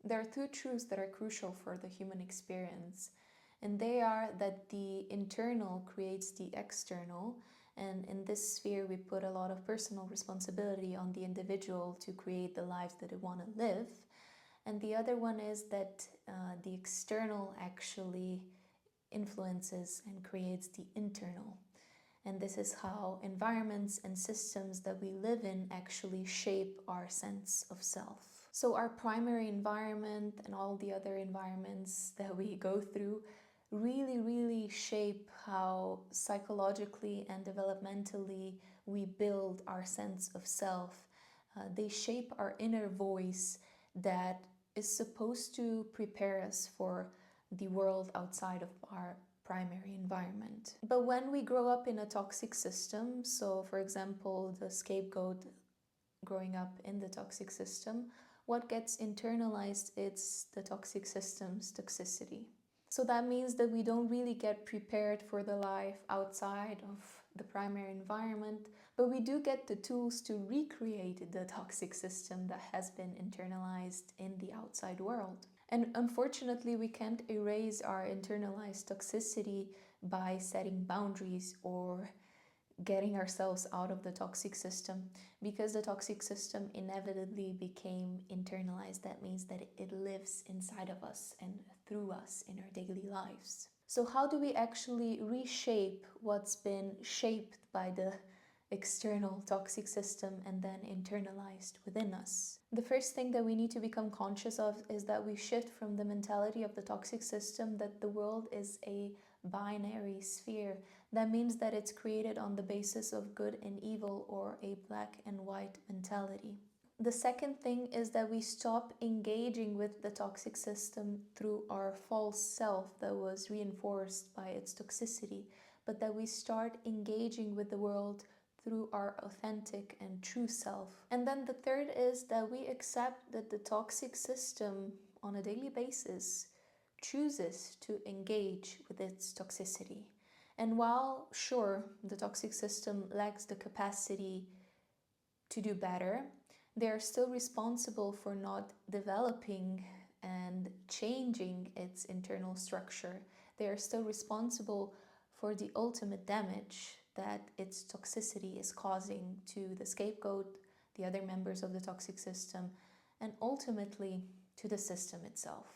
There are two truths that are crucial for the human experience, and they are that the internal creates the external, and in this sphere we put a lot of personal responsibility on the individual to create the lives that they want to live. And the other one is that the external actually influences and creates the internal. And this is how environments and systems that we live in actually shape our sense of self. So our primary environment and all the other environments that we go through really shape how psychologically and developmentally we build our sense of self. They shape our inner voice that is supposed to prepare us for the world outside of our primary environment. But when we grow up in a toxic system, so for example, the scapegoat growing up in the toxic system, what gets internalized is the toxic system's toxicity. So that means that we don't really get prepared for the life outside of the primary environment, but we do get the tools to recreate the toxic system that has been internalized in the outside world. And unfortunately, we can't erase our internalized toxicity by setting boundaries or getting ourselves out of the toxic system, because the toxic system inevitably became internalized. That means that it lives inside of us and through us in our daily lives. So how do we actually reshape what's been shaped by the external toxic system and then internalized within us? The first thing that we need to become conscious of is that we shift from the mentality of the toxic system that the world is a binary sphere. That means that it's created on the basis of good and evil, or a black and white mentality. The second thing is that we stop engaging with the toxic system through our false self that was reinforced by its toxicity, but that we start engaging with the world through our authentic and true self. And then the third is that we accept that the toxic system on a daily basis chooses to engage with its toxicity. And while, sure, the toxic system lacks the capacity to do better, they are still responsible for not developing and changing its internal structure. They are still responsible for the ultimate damage that its toxicity is causing to the scapegoat, the other members of the toxic system, and ultimately to the system itself.